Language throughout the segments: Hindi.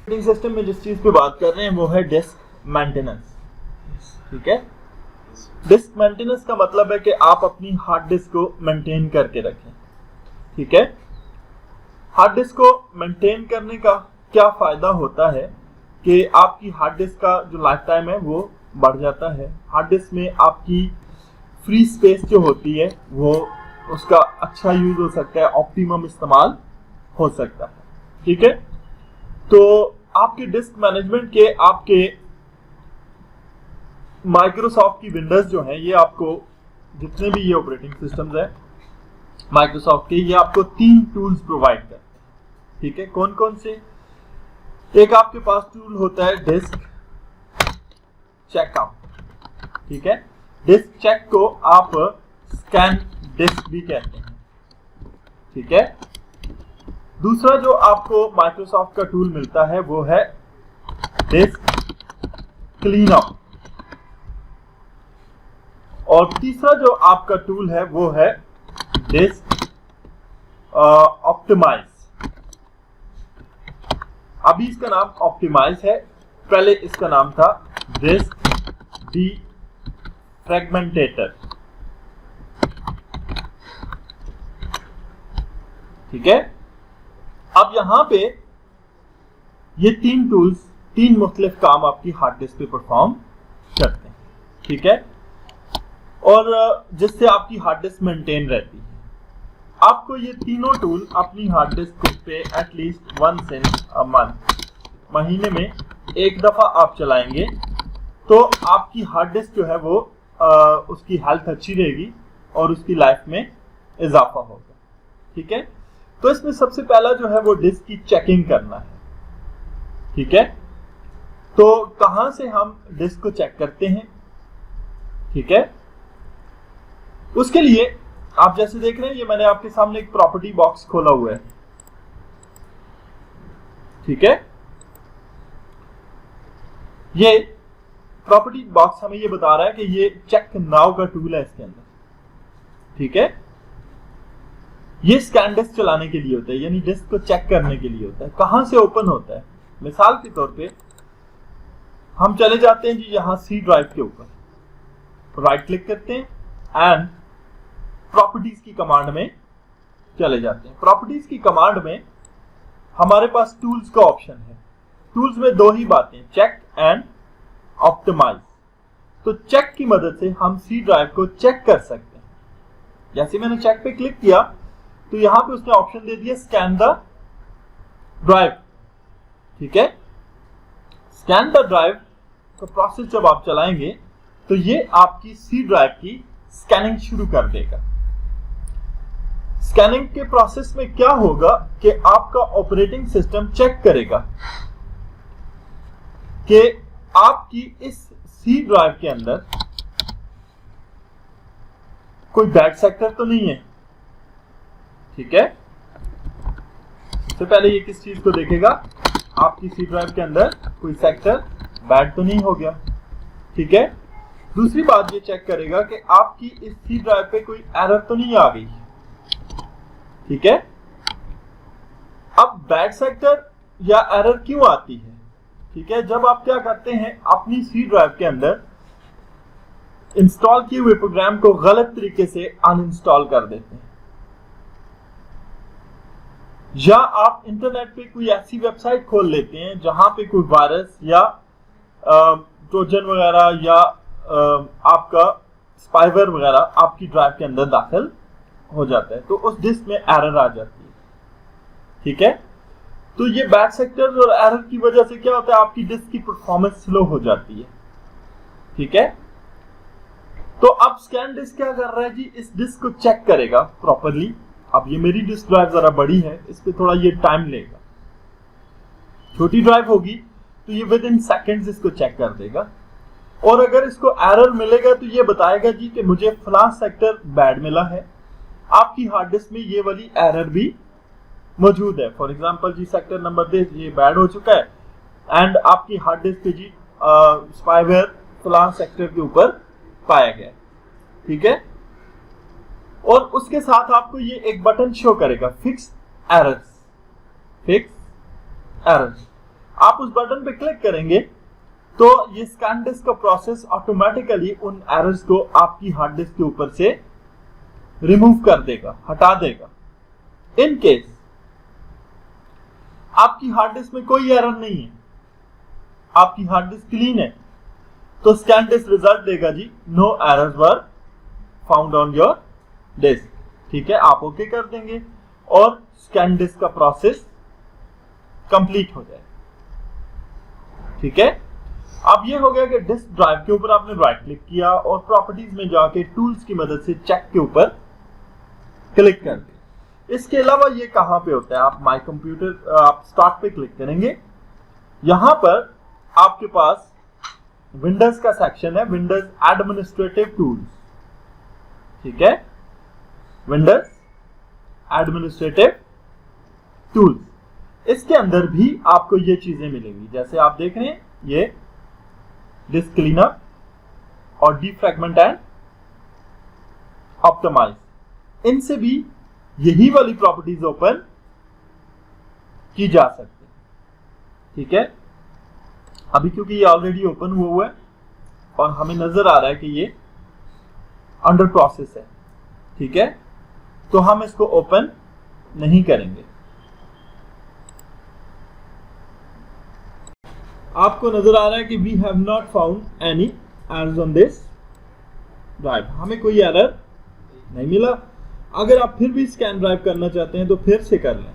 ऑपरेटिंग सिस्टम में जिस चीज पे बात कर रहे हैं वो है डिस्क मेंटेनेंस। ठीक है, डिस्क मेंटेनेंस का मतलब है कि आप अपनी हार्ड डिस्क को मेंटेन करके रखें। ठीक है, हार्ड डिस्क को मेंटेन करने का क्या फायदा होता है कि आपकी हार्ड डिस्क का जो लाइफ टाइम है वो बढ़ जाता है। हार्ड डिस्क में आपकी फ्री स्पेस जो होती है वो उसका अच्छा यूज हो सकता है, ऑप्टिमम इस्तेमाल हो सकता है। ठीक है, तो आपके डिस्क मैनेजमेंट के आपके माइक्रोसॉफ्ट की विंडोज जो हैं, ये आपको जितने भी ये ऑपरेटिंग सिस्टम्स हैं माइक्रोसॉफ्ट के, ये आपको 3 टूल्स प्रोवाइड करते हैं। ठीक है, कौन कौन से? एक आपके पास टूल होता है डिस्क चेकआउट। ठीक है, डिस्क चेक को आप स्कैन डिस्क भी कहते हैं। ठीक है, दूसरा जो आपको माइक्रोसॉफ्ट का टूल मिलता है वो है डिस्क क्लीनअप, और तीसरा जो आपका टूल है वो है डिस्क ऑप्टिमाइज। अभी इसका नाम ऑप्टिमाइज है, पहले इसका नाम था डिस्क डीफ्रैगमेंटेटर। ठीक है, अब यहां पे ये 3 टूल्स 3 मुख्तलिफ काम आपकी हार्ड डिस्क पे परफॉर्म करते हैं। ठीक है, और जिससे आपकी हार्ड डिस्क मेंटेन रहती है। आपको ये तीनों टूल अपनी हार्ड डिस्क पे at least once in a month, महीने में एक दफा आप चलाएंगे तो आपकी हार्ड डिस्क जो है वो उसकी हेल्थ अच्छी रहेगी और उसकी लाइफ में इजाफा होगा। ठीक है, तो इसमें सबसे पहला जो है वो डिस्क की चेकिंग करना है। ठीक है, तो कहां से हम डिस्क को चेक करते हैं? ठीक है, उसके लिए आप जैसे देख रहे हैं, ये मैंने आपके सामने एक प्रॉपर्टी बॉक्स खोला हुआ है। ठीक है, ये प्रॉपर्टी बॉक्स हमें ये बता रहा है कि ये चेक नाउ का टूल है इसके अंदर। ठीक है, ये स्कैन डिस्क चलाने के लिए होता है, यानी डिस्क को चेक करने के लिए होता है। कहां से ओपन होता है? मिसाल के तौर पे हम चले जाते हैं जी यहां सी ड्राइव के ऊपर, राइट क्लिक करते हैं एंड प्रॉपर्टीज की कमांड में चले जाते हैं। प्रॉपर्टीज की कमांड में हमारे पास टूल्स का ऑप्शन है। टूल्स में 2 ही बातें, चेक एंड ऑप्टिमाइज। तो चेक की मदद से हम सी ड्राइव को चेक कर सकते हैं। जैसे मैंने चेक पे क्लिक किया तो यहां पे उसने ऑप्शन दे दिया स्कैन द ड्राइव। ठीक है, स्कैन द ड्राइव का प्रोसेस जब आप चलाएंगे तो ये आपकी सी ड्राइव की स्कैनिंग शुरू कर देगा। स्कैनिंग के प्रोसेस में क्या होगा कि आपका ऑपरेटिंग सिस्टम चेक करेगा कि आपकी इस सी ड्राइव के अंदर कोई बैड सेक्टर तो नहीं है। ठीक है, सबसे पहले ये किस चीज को देखेगा? आपकी सी ड्राइव के अंदर कोई सेक्टर बैड तो नहीं हो गया। ठीक है, दूसरी बात ये चेक करेगा कि आपकी इस सी ड्राइव पे कोई एरर तो नहीं आ गई। ठीक है, अब बैड सेक्टर या एरर क्यों आती है? ठीक है, जब आप क्या करते हैं, अपनी सी ड्राइव के अंदर इंस्टॉल किए हुए प्रोग्राम को गलत तरीके से अनइंस्टॉल कर देते हैं, या आप इंटरनेट पे कोई ऐसी वेबसाइट खोल लेते हैं जहां पे कोई वायरस या ट्रोजन वगैरह या आपका स्पाईवेयर वगैरह आपकी ड्राइव के अंदर दाखिल हो जाता है, तो उस डिस्क में एरर आ जाती है। ठीक है, तो ये बैड सेक्टर्स और एरर की वजह से क्या होता है, आपकी डिस्क की परफॉर्मेंस स्लो हो जाती है। ठीक है, तो अब स्कैन डिस्क क्या कर रहा है जी, इस डिस्क को चेक करेगा प्रॉपरली। अब ये मेरी डिस्क ड्राइव जरा बड़ी है, इस पे थोड़ा ये टाइम लेगा। छोटी ड्राइव होगी तो ये विद इन सेकेंड्स इसको चेक कर देगा, और अगर इसको एरर मिलेगा तो ये बताएगा जी कि मुझे फलां सेक्टर बैड मिला है। आपकी हार्ड डिस्क में ये वाली एरर भी मौजूद है। For example G sector number 10 ये बैड हो चुका है एंड आपकी हार्ड डिस्क पे जी स्पाईवेयर फलां सेक्टर के ऊपर पाया गया। ठीक है, और उसके साथ आपको ये एक बटन शो करेगा, फिक्स एरर्स। Fix errors. आप उस बटन पे क्लिक करेंगे तो ये स्कैन डिस्क का प्रोसेस ऑटोमेटिकली उन एरर्स को आपकी हार्ड डिस्क के ऊपर से रिमूव कर देगा, हटा देगा। इन केस आपकी हार्ड डिस्क में कोई एरर नहीं है, आपकी हार्ड डिस्क क्लीन है, तो स्कैन डिस्क रिजल्ट देगा जी no errors were found on your disk. ठीक है, आप ओके कर देंगे और स्कैन डिस्क का प्रोसेस कंप्लीट हो जाएगा। ठीक है, अब ये हो गया कि डिस्क ड्राइव के ऊपर आपने राइट क्लिक किया और प्रॉपर्टीज में जाके टूल्स की मदद से चेक के ऊपर क्लिक कर दिया। इसके अलावा ये कहां पे होता है, आप माय कंप्यूटर आप स्टार्ट पे क्लिक करेंगे, यहां पर आपके पास विंडोज का सेक्शन है, विंडोज एडमिनिस्ट्रेटिव टूल्स। ठीक है, विंडोज एडमिनिस्ट्रेटिव टूल्स, इसके अंदर भी आपको ये चीजें मिलेंगी। जैसे आप देख रहे हैं ये डिस्क क्लीनअप और डीफ्रैगमेंट एंड ऑप्टिमाइज, इनसे भी यही वाली प्रॉपर्टीज ओपन की जा सकती है। ठीक है, अभी क्योंकि ये ऑलरेडी ओपन हुआ है और हमें नजर आ रहा है कि ये अंडर प्रोसेस है। ठीक है, तो हम इसको ओपन नहीं करेंगे। आपको नजर आ रहा है कि we have not found any errors on this drive, हमें कोई एरर नहीं मिला। अगर आप फिर भी स्कैन ड्राइव करना चाहते हैं तो फिर से कर लें।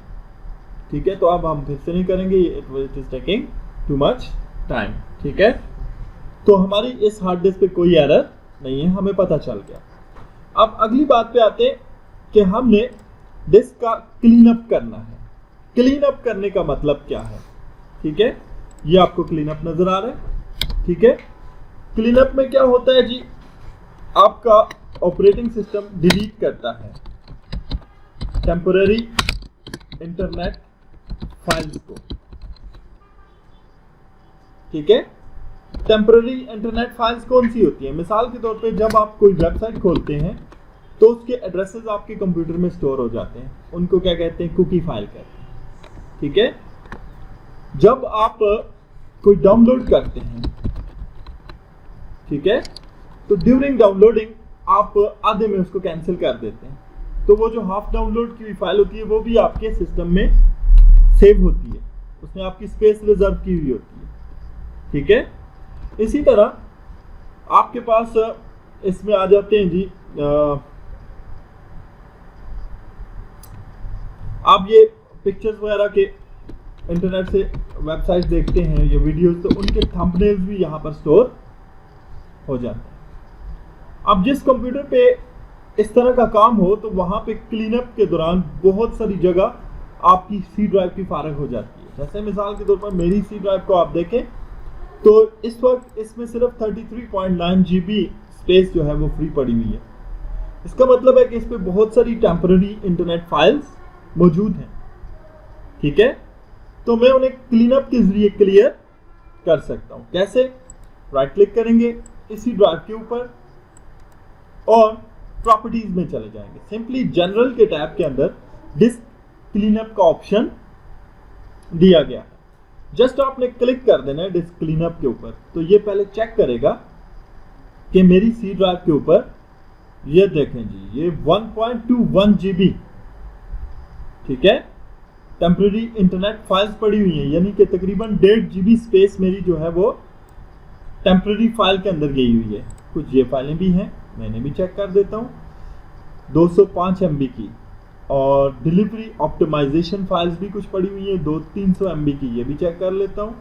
ठीक है, तो अब हम फिर से नहीं करेंगे, it is taking too much time. ठीक है, तो हमारी इस हार्ड डिस्क पे कोई एरर नहीं है, हमें पता चल गया। अब अगली बात पे आते हैं कि हमने डिस्क का क्लीन अप करना है। क्लीन अप करने का मतलब क्या है? ठीक है, ये आपको क्लीन अप नजर आ रहा है। ठीक है, क्लीन अप में क्या होता है जी, आपका ऑपरेटिंग सिस्टम डिलीट करता है टेम्पररी इंटरनेट फाइल्स को। ठीक है, टेम्पररी इंटरनेट फाइल्स कौन सी होती है? मिसाल के तौर पे जब आप कोई वेबसाइट खोलते हैं तो उसके एड्रेसेस आपके कंप्यूटर में स्टोर हो जाते हैं, उनको क्या कहते हैं? कुकी फाइल कहते हैं। ठीक है, जब आप कोई डाउनलोड करते हैं, ठीक है, तो ड्यूरिंग डाउनलोडिंग आप आधे में उसको कैंसिल कर देते हैं, तो वो जो हाफ डाउनलोड की हुई फाइल होती है वो भी आपके सिस्टम में सेव होती है, उसमें आपकी स्पेस रिजर्व की हुई होती है। ठीक है, इसी तरह आपके पास इसमें आ जाते हैं जी आप ये पिक्चर्स वगैरह के इंटरनेट से वेबसाइट देखते हैं या वीडियोस, तो उनके थंबनेल्स भी यहाँ पर स्टोर हो जाते हैं। अब जिस कंप्यूटर पे इस तरह का काम हो तो वहाँ पे क्लीनअप के दौरान बहुत सारी जगह आपकी सी ड्राइव की फारग हो जाती है। जैसे मिसाल के तौर पर मेरी सी ड्राइव को आप देखें तो इस वक्त इसमें सिर्फ 33.9 GB स्पेस जो है वो फ्री पड़ी हुई है। इसका मतलब है कि इस पे बहुत सारी टेम्पररी इंटरनेट फाइल्स मौजूद हैं। ठीक है, तो मैं उन्हें क्लीनअप के जरिए क्लियर कर सकता हूं। कैसे? राइट क्लिक करेंगे इसी ड्राइव के ऊपर और प्रॉपर्टीज में चले जाएंगे। सिंपली जनरल के टैब के अंदर डिस्क क्लीनअप का ऑप्शन दिया गया है, जस्ट आपने क्लिक कर देना है डिस्क क्लीनअप के ऊपर, तो ये पहले चेक करेगा कि मेरी सी ड्राइव के ऊपर ये देखें जी ये 1.21 GB, ठीक है, टेम्पररी इंटरनेट फाइल्स पड़ी हुई हैं, यानी कि तकरीबन 1.5 GB स्पेस मेरी जो है वो टेम्पररी फाइल के अंदर गई हुई है। कुछ ये फाइलें भी हैं, मैंने भी चेक कर देता हूँ, 205 MB की, और डिलीवरी ऑप्टिमाइजेशन फाइल्स भी कुछ पड़ी हुई हैं 200-300 MB की, ये भी चेक कर लेता हूँ।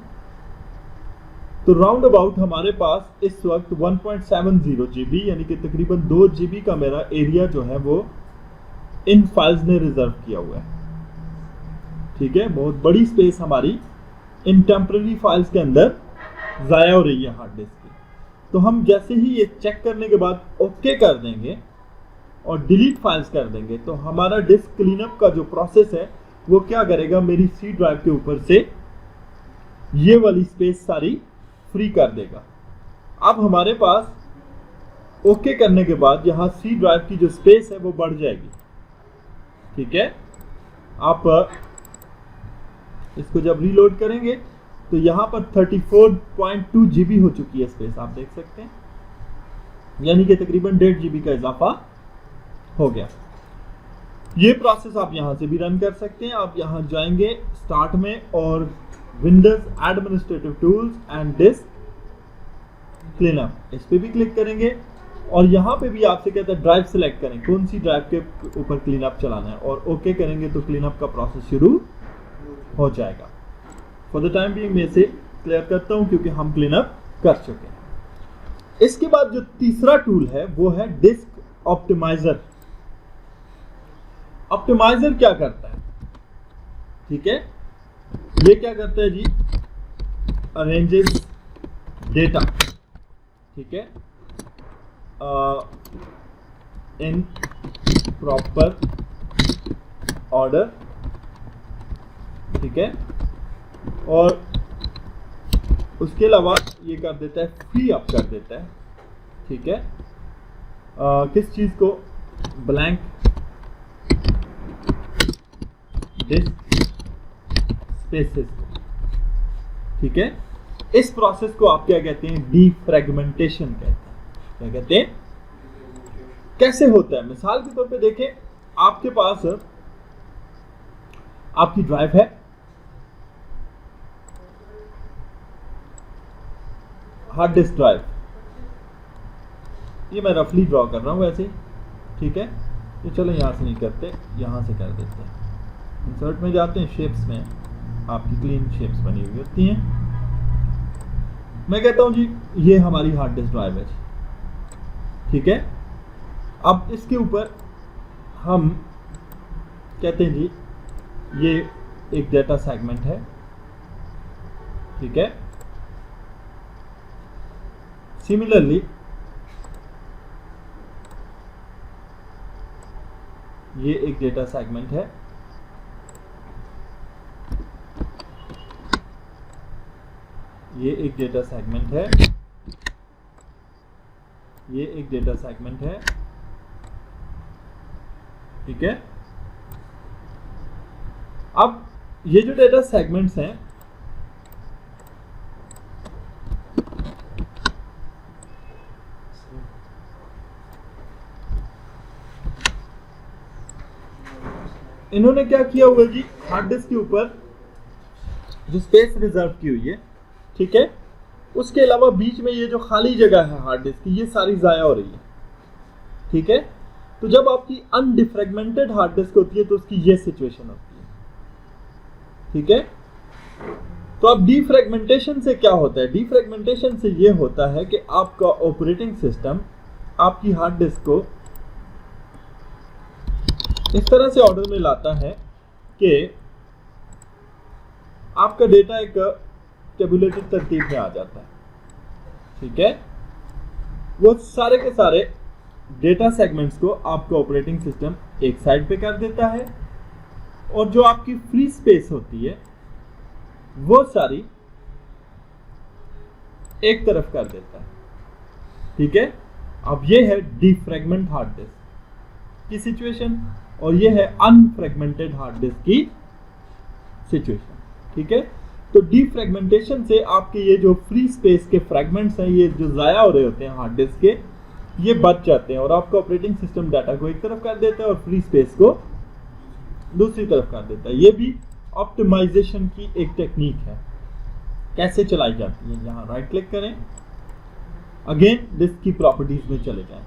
तो राउंड अबाउट हमारे पास इस वक्त 1.70 GB यानी कि तकरीबन 2 GB का मेरा एरिया जो है वो इन फाइल्स ने रिजर्व किया हुआ है। ठीक है, बहुत बड़ी स्पेस हमारी इन टेम्पररी फाइल्स के अंदर जाया हो रही है हार्ड डिस्क की। तो हम जैसे ही ये चेक करने के बाद ओके कर देंगे और डिलीट फाइल्स कर देंगे तो हमारा डिस्क क्लीनअप का जो प्रोसेस है वो क्या करेगा, मेरी सी ड्राइव के ऊपर से ये वाली स्पेस सारी फ्री कर देगा। अब हमारे पास ओके करने के बाद यहाँ सी ड्राइव की जो स्पेस है वो बढ़ जाएगी। ठीक है, आप इसको जब रीलोड करेंगे तो यहाँ पर 34.2 GB हो चुकी है स्पेस, आप देख सकते हैं, यानी कि तकरीबन 1.5 GB का इजाफा हो गया। ये प्रोसेस आप यहाँ से भी रन कर सकते हैं। आप यहाँ जाएंगे स्टार्ट में और Windows administrative tools and disc cleanup, इस पे भी क्लिक करेंगे और यहाँ पे भी आपसे कहता है ड्राइव सिलेक्ट करें, कौन सी ड्राइव के ऊपर क्लीनअप चलाना है, और ओके करेंगे तो क्लीनअप का प्रोसेस शुरू हो जाएगा। फॉर द टाइम बीइंग मैं इसे क्लियर करता हूँ क्योंकि हम क्लीनअप कर चुके हैं। इसके बाद जो तीसरा टूल है वो है डिस्क ऑप्टिमाइजर। ऑप्टिमाइजर क्या करता है, ठीक है, ये क्या करता है जी, अरेंजेस डेटा, ठीक है, इन प्रॉपर ऑर्डर, ठीक है, और उसके अलावा ये कर देता है फ्री अप कर देता है, ठीक है, किस चीज को, ब्लैंक डिस्क स्पेसेस, ठीक है। इस प्रोसेस को आप क्या कहते हैं, डीफ्रेगमेंटेशन कहते हैं। क्या कहते हैं, कैसे होता है, मिसाल के तौर पे देखें, आपके पास आपकी ड्राइव है, हार्ड डिस्क ड्राइव, ये मैं रफली ड्रॉ कर रहा हूं वैसे, ठीक है, तो चलो यहां से नहीं करते, यहां से कर देते हैं। इंसर्ट में जाते हैं, शेप्स में आपकी क्लीन शेप्स बनी हुई होती हैं। मैं कहता हूं जी ये हमारी हार्ड डिस्क ड्राइव है, ठीक है। अब इसके ऊपर हम कहते हैं जी ये एक डेटा सेगमेंट है, ठीक है। सिमिलरली ये एक डेटा सेगमेंट है, ये एक डेटा सेगमेंट है, ये एक डेटा सेगमेंट है, ठीक है। अब ये जो डेटा सेगमेंट्स हैं, इन्होंने क्या किया हुआ जी, हार्ड डिस्क के ऊपर जो स्पेस रिजर्व की हुई है, ठीक है, उसके अलावा बीच में ये जो खाली जगह है हार्ड डिस्क की, ये सारी जाया हो रही है, ठीक है। तो जब आपकी अनडिफ्रेगमेंटेड हार्ड डिस्क होती है तो उसकी ये सिचुएशन होती है, ठीक है। तो अब डीफ्रेगमेंटेशन से क्या होता है, डीफ्रेगमेंटेशन से ये होता है कि आपका ऑपरेटिंग सिस्टम आपकी हार्ड डिस्क को इस तरह से ऑर्डर में लाता है कि आपका डेटा एक टेबुलेटेड तरतीब में आ जाता है, ठीक है। वो सारे के सारे डेटा सेगमेंट्स को आपका ऑपरेटिंग सिस्टम एक साइड पे कर देता है और जो आपकी फ्री स्पेस होती है वो सारी एक तरफ कर देता है, ठीक है। अब ये है डीफ्रेगमेंट हार्ड डिस्क की सिचुएशन और ये है अनफ्रेगमेंटेड हार्ड डिस्क की सिचुएशन, ठीक है। तो डीफ्रेगमेंटेशन से आपके ये जो फ्री स्पेस के फ्रेगमेंट्स हैं, ये जो जाया हो रहे होते हैं हार्ड डिस्क के, ये बच जाते हैं और आपका ऑपरेटिंग सिस्टम डाटा को एक तरफ कर देता है और फ्री स्पेस को दूसरी तरफ कर देता है। ये भी ऑप्टिमाइजेशन की एक टेक्निक है। कैसे चलाई जाती है, यहाँ राइट क्लिक करें, अगेन डिस्क की प्रॉपर्टीज में चले जाएं,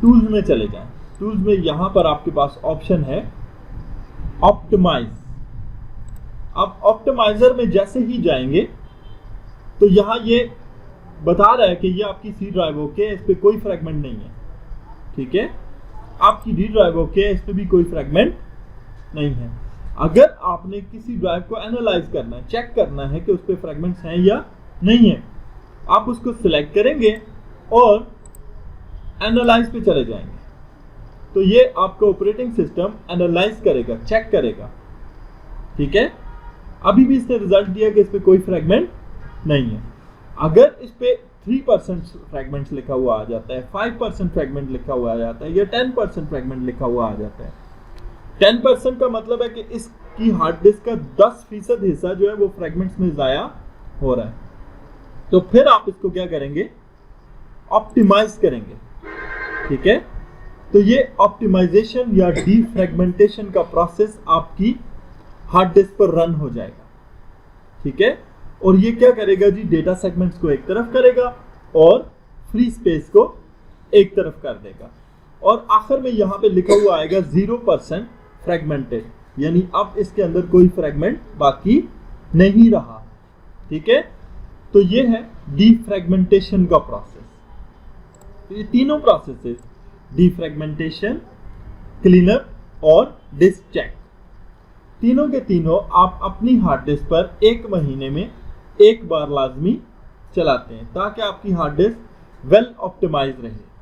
टूल्स में चले जाएं। टूल्स में यहां पर आपके पास ऑप्शन है ऑप्टिमाइज। अब ऑप्टिमाइजर में जैसे ही जाएंगे तो यहां ये बता रहा है कि ये आपकी सी ड्राइव ओके है, इस पे कोई फ्रेगमेंट नहीं है, ठीक है। आपकी डी ड्राइव ओके है, इस पे भी कोई फ्रेगमेंट नहीं है। अगर आपने किसी ड्राइव को एनालाइज करना है, चेक करना है कि उस पे फ्रेगमेंट्स हैं या नहीं है, आप उसको सिलेक्ट करेंगे और एनालाइज पे चले जाएंगे तो ये आपका ऑपरेटिंग सिस्टम एनालाइज करेगा, चेक करेगा, ठीक है। अभी भी इसने रिजल्ट दिया कि इस पे कोई फ्रेगमेंट नहीं है। अगर इस पे 3% फ्रेगमेंट्स लिखा हुआ आ जाता है, 5% फ्रेगमेंट लिखा हुआ आ जाता है या 10% फ्रेगमेंट लिखा हुआ आ जाता है, 10% का मतलब है कि इस आपकी हार्ड डिस्क का 10% हिस्सा जो है वो फ्रेगमेंट्स में जाया हो रहा है। तो फिर आप इसको क्या करेंगे, ऑप्टिमाइज करेंगे। ठीक है, तो ये ऑप्टिमाइजेशन या डीफ्रेगमेंटेशन का प्रोसेस आपकी हार्ड डिस्क पर रन हो जाएगा। ठीक है, और ये क्या करेगा जी, डेटा सेगमेंट्स को एक तरफ करेगा और फ्री स्पेस को एक तरफ कर देगा। और आखिर में यहां पे लिखा हुआ आएगा 0% फ्रेगमेंटेड, यानी अब इसके अंदर कोई फ्रेगमेंट बाकी नहीं रहा। ठीक है, तो ये है डीफ्रेगमेंटेशन का प्रोसेस। तो ये तीनों प्रोसेसेस, डीफ्रेगमेंटेशन, क्लीनअप और डिस्क चेक, तीनों के तीनों आप अपनी हार्ड डिस्क पर 1 महीने में एक बार लाजमी चलाते हैं ताकि आपकी हार्ड डिस्क वेल ऑप्टिमाइज रहे।